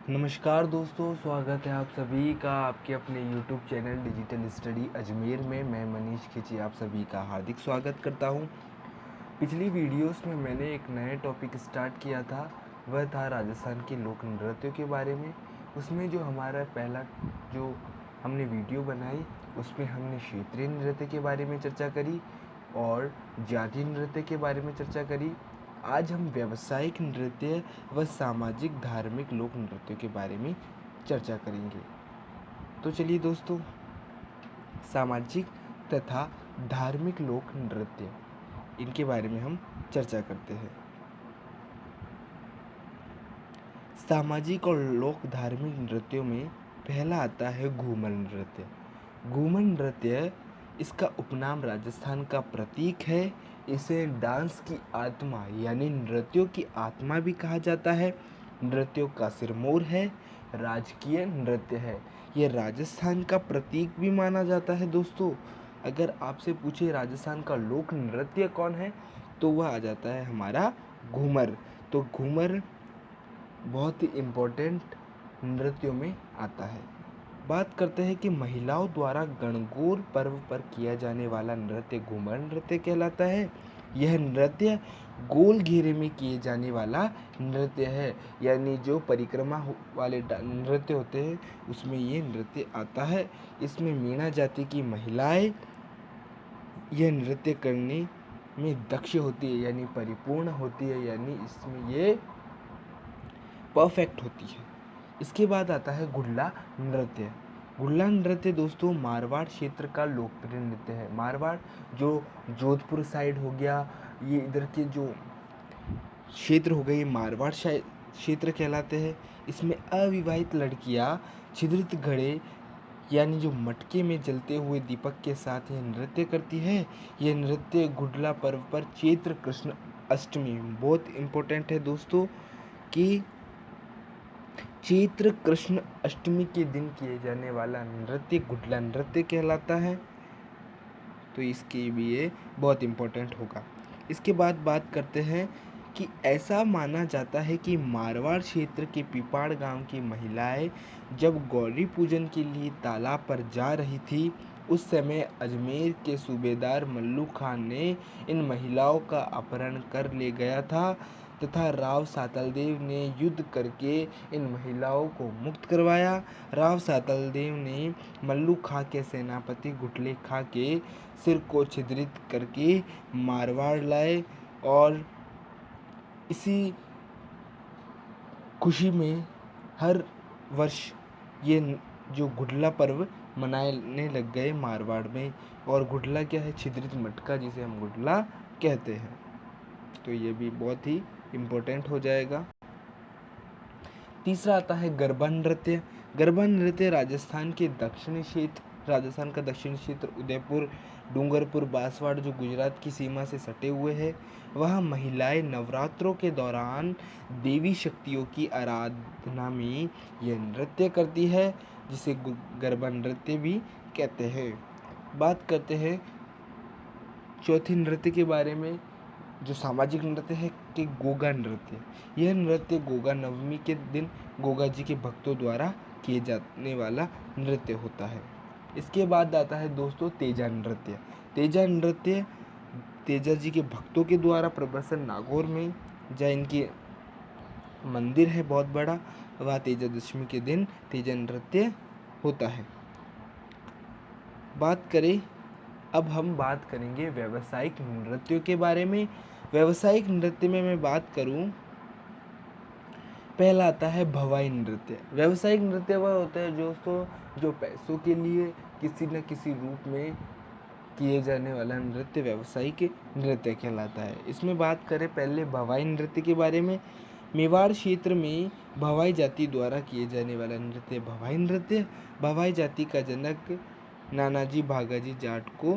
नमस्कार दोस्तों, स्वागत है आप सभी का आपके अपने YouTube channel digital study Ajmer में। मैं मनीष खिची आप सभी का हार्दिक स्वागत करता हूं। पिछली वीडियोस में मैंने एक नया टॉपिक स्टार्ट किया था, वह था राजस्थान के लोक नृत्यों के बारे में। उसमें जो हमारा पहला जो हमने वीडियो बनाई उसमें हमने क्षेत्रीय नृत्य के बारे में चर्चा करी और जातीय नृत्य के बारे में चर्चा करी। आज हम व्यावसायिक नृत्य व सामाजिक धार्मिक लोक नृत्यों के बारे में चर्चा करेंगे। तो चलिए दोस्तों, सामाजिक तथा धार्मिक लोक नृत्य इनके बारे में हम चर्चा करते हैं। सामाजिक और लोक धार्मिक नृत्यों में पहला आता है घूमर नृत्य। घूमर नृत्य इसका उपनाम राजस्थान का प्रतीक है। इसे डांस की आत्मा यानी नृत्यों की आत्मा भी कहा जाता है। नृत्यों का सिरमौर है, राजकीय नृत्य है। ये राजस्थान का प्रतीक भी माना जाता है। दोस्तों, अगर आपसे पूछे राजस्थान का लोक नृत्य कौन है तो वह आ जाता है हमारा घूमर। तो घूमर बहुत ही इम्पोर्टेंट नृत्यों में आता है। बात करते हैं कि महिलाओं द्वारा गणगौर पर्व पर किया जाने वाला नृत्य घूमर नृत्य कहलाता है। यह नृत्य गोल घेरे में किए जाने वाला नृत्य है, यानी जो परिक्रमा वाले नृत्य होते हैं उसमें ये नृत्य आता है। इसमें मीणा जाति की महिलाएं यह नृत्य करने में दक्ष होती है, यानी परिपूर्ण होती है, यानी इसमें ये परफेक्ट होती है। इसके बाद आता है गुल्ला नृत्य। गुल्ला नृत्य दोस्तों मारवाड़ क्षेत्र का लोकप्रिय नृत्य है। मारवाड़ जो जोधपुर साइड हो गया, ये इधर के जो क्षेत्र हो गए ये मारवाड़ क्षेत्र कहलाते हैं। इसमें अविवाहित लड़कियां छिद्रित घड़े यानी जो मटके में जलते हुए दीपक के साथ यह नृत्य करती है। यह नृत्य गुडला पर्व पर चैत्र कृष्ण अष्टमी, बहुत इम्पोर्टेंट है दोस्तों, कि चैत्र कृष्ण अष्टमी के दिन किए जाने वाला नृत्य गुडला नृत्य कहलाता है। तो इसके भी ये बहुत इम्पोर्टेंट होगा। इसके बाद बात करते हैं कि ऐसा माना जाता है कि मारवाड़ क्षेत्र के पिपाड़ गांव की महिलाएं जब गौरी पूजन के लिए तालाब पर जा रही थी, उस समय अजमेर के सूबेदार मल्लू खान ने इन महिलाओं का अपहरण कर ले गया था तथा राव सातलदेव ने युद्ध करके इन महिलाओं को मुक्त करवाया। राव सातलदेव ने मल्लू खां के सेनापति गुटले खां के सिर को छिद्रित करके मारवाड़ लाए और इसी खुशी में हर वर्ष ये जो गुडला पर्व मनाने लग गए मारवाड़ में। और गुडला क्या है? छिद्रित मटका, जिसे हम गुडला कहते हैं। तो ये भी बहुत ही इम्पोर्टेंट हो जाएगा। तीसरा आता है गरबा नृत्य। गरबा नृत्य राजस्थान का दक्षिणी क्षेत्र उदयपुर, डूंगरपुर, बांसवाड़ा जो गुजरात की सीमा से सटे हुए हैं, वह महिलाएं नवरात्रों के दौरान देवी शक्तियों की आराधना में यह नृत्य करती है, जिसे गरबा नृत्य भी कहते हैं। बात करते हैं चौथे नृत्य के बारे में, जो सामाजिक नृत्य है, कि गोगा नृत्य। यह नृत्य गोगा नवमी के दिन गोगा जी के भक्तों द्वारा किए जाने वाला नृत्य होता है। इसके बाद आता है दोस्तों तेजा नृत्य। तेजा नृत्य तेजा जी के भक्तों के द्वारा प्रदर्शन नागौर में जहाँ इनकी मंदिर है बहुत बड़ा, वह तेजा दशमी के दिन तेजा नृत्य होता है। अब हम बात करेंगे व्यावसायिक नृत्यों के बारे में। व्यावसायिक नृत्य में मैं बात करूं, पहला आता है भवाई नृत्य। व्यावसायिक नृत्य वह होता है दोस्तों जो पैसों के लिए किसी न किसी रूप में किए जाने वाला नृत्य व्यावसायिक नृत्य कहलाता है। इसमें बात करें पहले भवाई नृत्य के बारे में। मेवाड़ क्षेत्र में भवाई जाति द्वारा किए जाने वाला नृत्य भवाई नृत्य। भवाई जाति का जनक नानाजी भागाजी जाट को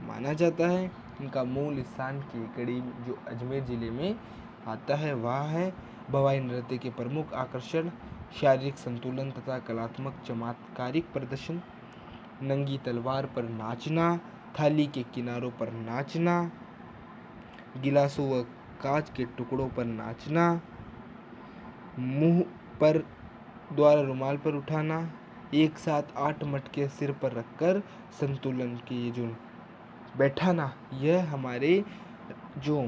माना जाता है। इनका मूल स्थान केकड़ी जो अजमेर जिले में आता है वह है। भवाई नृत्य के प्रमुख आकर्षण शारीरिक संतुलन तथा कलात्मक चमत्कारिक प्रदर्शन, नंगी तलवार पर नाचना, थाली के किनारों पर नाचना, गिलासों व कांच के टुकड़ों पर नाचना, मुंह पर द्वारा रुमाल पर उठाना, एक साथ 8 मटके सिर पर रखकर संतुलन की जो बैठाना, यह हमारे जो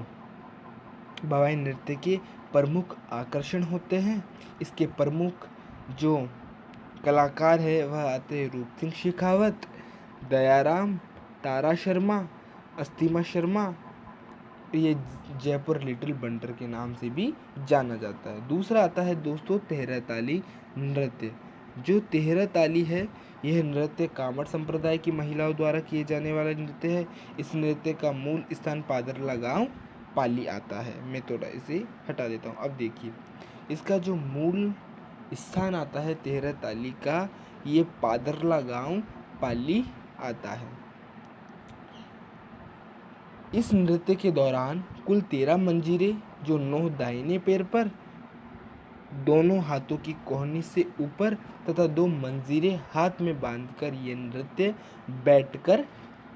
भवानी नृत्य के प्रमुख आकर्षण होते हैं। इसके प्रमुख जो कलाकार है वह आते हैं रूप सिंह शेखावत, दयाराम, तारा शर्मा, अस्तिमा शर्मा। ये जयपुर लिटिल बंटर के नाम से भी जाना जाता है। दूसरा आता है दोस्तों तेहरा ताली नृत्य। जो तेहरा ताली है यह नृत्य कामड़ संप्रदाय की महिलाओं द्वारा किए जाने वाला नृत्य है। इस नृत्य का मूल स्थान पादरला गांव पाली आता है। मैं थोड़ा इसे हटा देता हूँ। अब देखिए इसका जो मूल स्थान आता है तेहरा ताली का, ये पादरला गांव पाली आता है। इस नृत्य के दौरान कुल 13 मंजीरे जो 9 दाहिने पैर पर, दोनों हाथों की कोहनी से ऊपर तथा 2 मंजीरे हाथ में बांधकर यह नृत्य बैठकर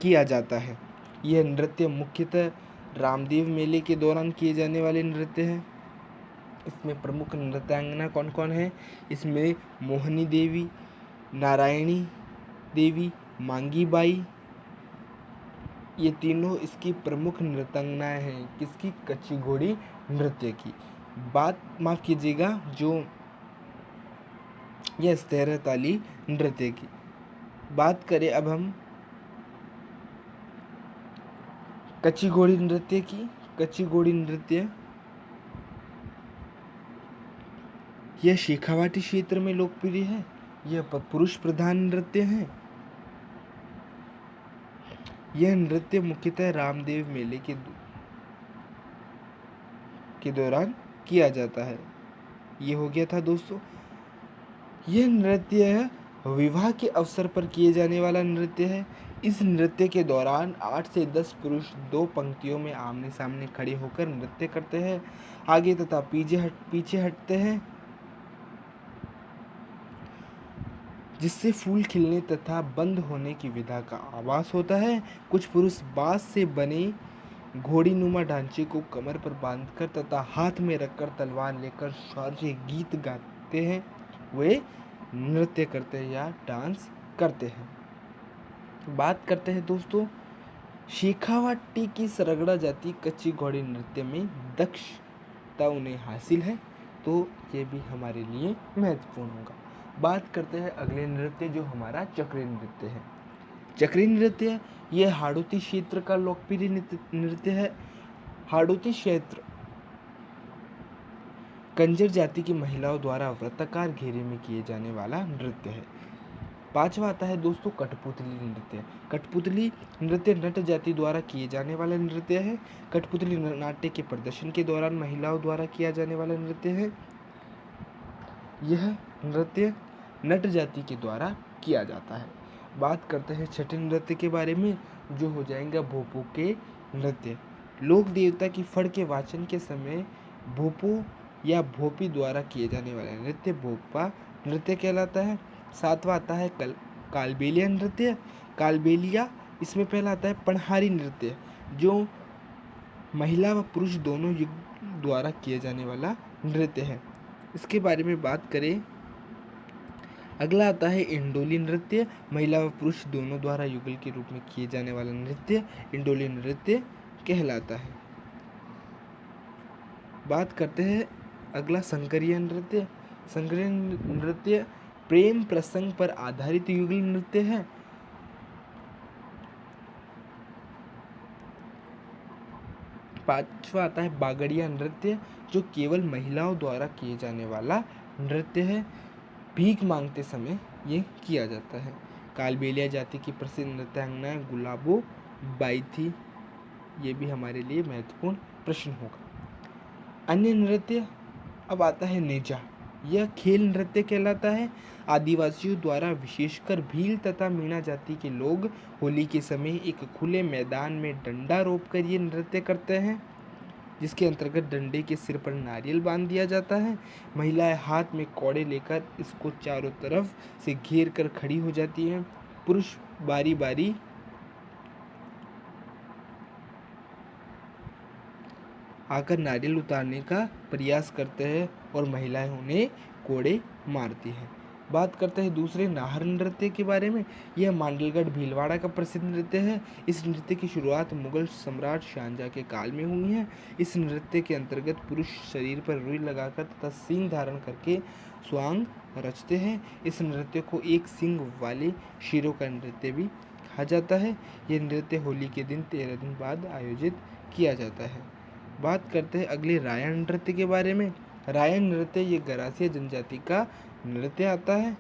किया जाता है। यह नृत्य मुख्यतः रामदेव मेले के दौरान किए जाने वाले नृत्य हैं। इसमें प्रमुख नृत्यांगना कौन कौन है? इसमें मोहिनी देवी, नारायणी देवी, मांगी बाई, ये तीनों इसकी प्रमुख नृत्यांगनाएं हैं। किसकी? कच्ची घोड़ी नृत्य की। बात माफ कीजिएगा, जो यह तेहरा ताली नृत्य की बात करें अब हम कच्ची घोड़ी नृत्य की। कच्ची घोड़ी नृत्य यह शेखावाटी क्षेत्र में लोकप्रिय है। यह पुरुष प्रधान नृत्य है। यह नृत्य मुख्यतः रामदेव मेले के दौरान किया जाता है। ये हो गया था दोस्तों। यह नृत्य विवाह के अवसर पर किए जाने वाला नृत्य है। इस नृत्य के दौरान 8 से 10 पुरुष 2 पंक्तियों में आमने सामने खड़े होकर नृत्य करते हैं। आगे तथा पीछे हटते हैं, जिससे फूल खिलने तथा बंद होने की विधा का आभास होता है। कुछ पुरुष बांस से बने घोड़ी नुमा ढांचे को कमर पर बांधकर तथा हाथ में रखकर तलवार लेकर शौर्य गीत गाते हैं, वे नृत्य करते हैं या डांस करते हैं। बात करते हैं दोस्तों शेखावाटी की सरगड़ा जाति कच्ची घोड़ी नृत्य में दक्षता उन्हें हासिल है, तो ये भी हमारे लिए महत्वपूर्ण होगा। बात करते हैं अगले नृत्य जो हमारा चक्री नृत्य है। चक्री नृत्य यह हाड़ौती क्षेत्र का लोकप्रिय नृत्य है। हाड़ौती क्षेत्र कंजर जाति की महिलाओं द्वारा वृत्ताकार घेरे में किए जाने वाला नृत्य है। पांचवा आता है दोस्तों कठपुतली नृत्य। कठपुतली नृत्य नट जाति द्वारा किए जाने वाला नृत्य है। कठपुतली नाट्य के प्रदर्शन के दौरान महिलाओं द्वारा किया जाने वाला नृत्य है। यह नृत्य नट जाति के द्वारा किया जाता है। बात करते हैं छठे नृत्य के बारे में, जो हो जाएगा भोपो के नृत्य। लोक देवता की फड़ के वाचन के समय भोपो या भोपी द्वारा किए जाने वाला नृत्य भोपा नृत्य कहलाता है। सातवां आता है कालबेलिया नृत्य। कालबेलिया इसमें पहला आता है पणहारी नृत्य, जो महिला व पुरुष दोनों युग द्वारा किए जाने वाला नृत्य है। इसके बारे में बात करें, अगला आता है इंडोली नृत्य। महिला व पुरुष दोनों द्वारा युगल के रूप में किए जाने वाला नृत्य इंडोली नृत्य कहलाता है। बात करते हैं अगला संकरिया नृत्य। संकरिया नृत्य प्रेम प्रसंग पर आधारित युगल नृत्य है। पांचवा आता है बागड़िया नृत्य, जो केवल महिलाओं द्वारा किए जाने वाला नृत्य है। भीख मांगते समय ये किया जाता है। कालबेलिया जाति की प्रसिद्ध नृत्यांगना गुलाबो बाई थी। ये भी हमारे लिए महत्वपूर्ण प्रश्न होगा। अन्य नृत्य अब आता है नेजा। यह खेल नृत्य कहलाता है। आदिवासियों द्वारा विशेषकर भील तथा मीणा जाति के लोग होली के समय एक खुले मैदान में डंडा रोपकर ये नृत्य करते हैं, जिसके अंतर्गत डंडे के सिर पर नारियल बांध दिया जाता है। महिलाएं हाथ में कौड़े लेकर इसको चारों तरफ से घेर कर खड़ी हो जाती हैं। पुरुष बारी बारी आकर नारियल उतारने का प्रयास करते हैं और महिलाएं उन्हें कोड़े मारती है। बात करते हैं दूसरे नाहर नृत्य के बारे में। यह मांडलगढ़ भीलवाड़ा का प्रसिद्ध नृत्य है। इस नृत्य की शुरुआत मुगल सम्राट शाहजहाँ के काल में हुई है। इस नृत्य के अंतर्गत पुरुष शरीर पर रुई लगाकर तथा सींग धारण करके स्वांग रचते हैं। इस नृत्य को एक सींग वाले शेरों का नृत्य भी कहा जाता है। यह नृत्य होली के दिन 13 दिन बाद आयोजित किया जाता है। बात करते हैं अगले रायन नृत्य के बारे में। रायन नृत्य ये गरासिया जनजाति का नृत्य आता है।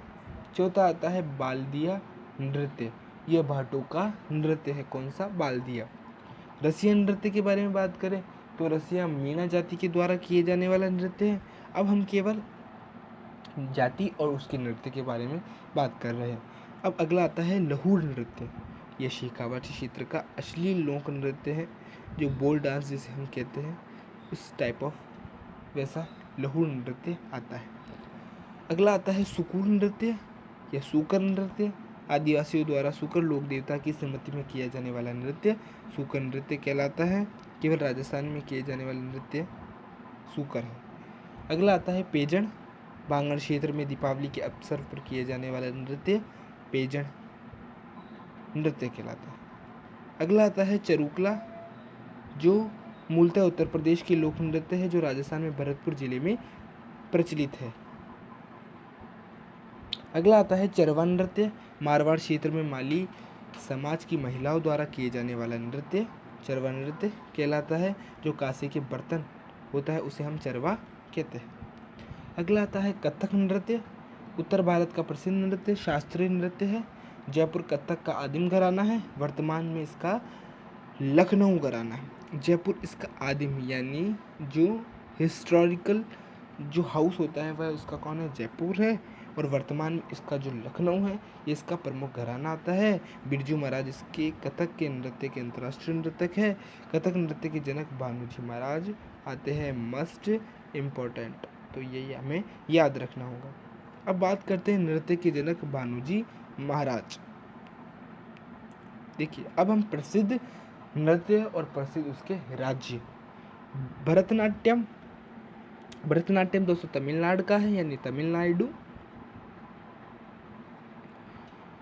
चौथा आता है बाल्दिया नृत्य। यह भाटों का नृत्य है। कौन सा? बाल्दिया। रसिया नृत्य के बारे में बात करें तो रसिया मीणा जाति के द्वारा किए जाने वाला नृत्य है। अब हम केवल जाति और उसके नृत्य के बारे में बात कर रहे हैं। अब अगला आता है लहूर नृत्य। यह शेखावाटी क्षेत्र का अश्लील लोक नृत्य है, जो बोल डांस जिसे हम कहते हैं उस टाइप ऑफ वैसा लहूर नृत्य आता है। अगला आता है सुकूर नृत्य या सूकर नृत्य। आदिवासियों द्वारा सुकर लोक देवता की सम्मति में किया जाने वाला नृत्य सूकर नृत्य कहलाता है। केवल राजस्थान में किए जाने वाला नृत्य सूकर है। अगला आता है पेजण। बांगड़ क्षेत्र में दीपावली के अवसर पर किए जाने वाला नृत्य पेजण नृत्य कहलाता है। अगला आता है चरुकला, जो मूलतः उत्तर प्रदेश के लोक नृत्य है, जो राजस्थान में भरतपुर जिले में प्रचलित है। अगला आता है चरवा नृत्य। मारवाड़ क्षेत्र में माली समाज की महिलाओं द्वारा किए जाने वाला नृत्य चरवा नृत्य कहलाता है। जो कांसे के बर्तन होता है उसे हम चरवा कहते हैं। अगला आता है कथक नृत्य। उत्तर भारत का प्रसिद्ध नृत्य शास्त्रीय नृत्य है। जयपुर कथक का आदिम घराना है। वर्तमान में इसका लखनऊ घराना है। जयपुर इसका आदिम यानी जो हिस्टोरिकल जो हाउस होता है वह उसका कौन है? जयपुर है। और वर्तमान में इसका जो लखनऊ है ये इसका प्रमुख घराना आता है। बिरजू महाराज इसके कथक के नृत्य के अंतर्राष्ट्रीय नृत्यक है। कथक नृत्य के जनक भानुजी महाराज आते हैं। मस्ट इम्पोर्टेंट, तो ये हमें याद रखना होगा। अब बात करते हैं नृत्य के जनक भानुजी महाराज। देखिए, अब हम प्रसिद्ध नृत्य और प्रसिद्ध उसके राज्य। भरतनाट्यम। भरतनाट्यम दोस्तों तमिलनाडु का है, यानी तमिलनाडु।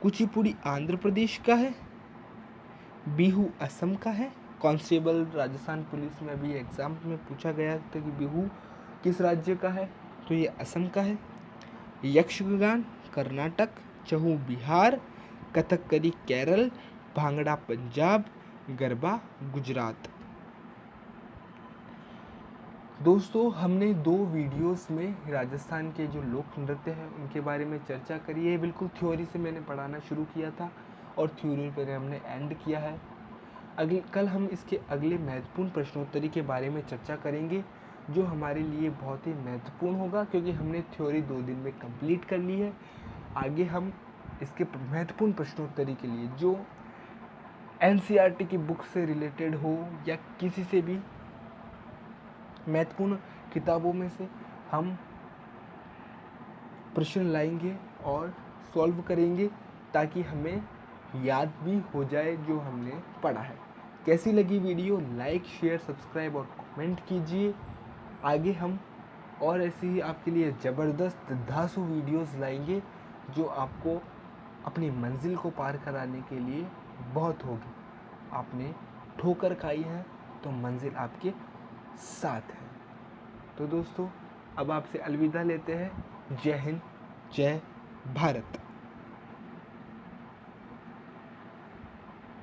कुचिपुड़ी आंध्र प्रदेश का है। बिहू असम का है। कांस्टेबल राजस्थान पुलिस में अभी एग्जाम में पूछा गया था कि बिहू किस राज्य का है, तो ये असम का है। यक्षगान कर्नाटक, चहू बिहार, कथकली केरल, भांगड़ा पंजाब, गरबा गुजरात। दोस्तों हमने 2 वीडियोस में राजस्थान के जो लोक नृत्य हैं उनके बारे में चर्चा करी है। बिल्कुल थ्योरी से मैंने पढ़ाना शुरू किया था और थ्योरी पर हमने एंड किया है। कल हम इसके अगले महत्वपूर्ण प्रश्नोत्तरी के बारे में चर्चा करेंगे, जो हमारे लिए बहुत ही महत्वपूर्ण होगा, क्योंकि हमने थ्योरी 2 दिन में कंप्लीट कर ली है। आगे हम इसके महत्वपूर्ण प्रश्नोत्तरी के लिए जो NCERT की बुक से रिलेटेड हो या किसी से भी महत्वपूर्ण किताबों में से हम प्रश्न लाएंगे और सॉल्व करेंगे, ताकि हमें याद भी हो जाए जो हमने पढ़ा है। कैसी लगी वीडियो? लाइक, शेयर, सब्सक्राइब और कमेंट कीजिए। आगे हम और ऐसी ही आपके लिए ज़बरदस्त धांसू वीडियोस लाएंगे, जो आपको अपनी मंजिल को पार कराने के लिए बहुत होगी। आपने ठोकर खाई है तो मंजिल आपके साथ है। तो दोस्तों अब आपसे अलविदा लेते हैं। जय हिंद, जय भारत।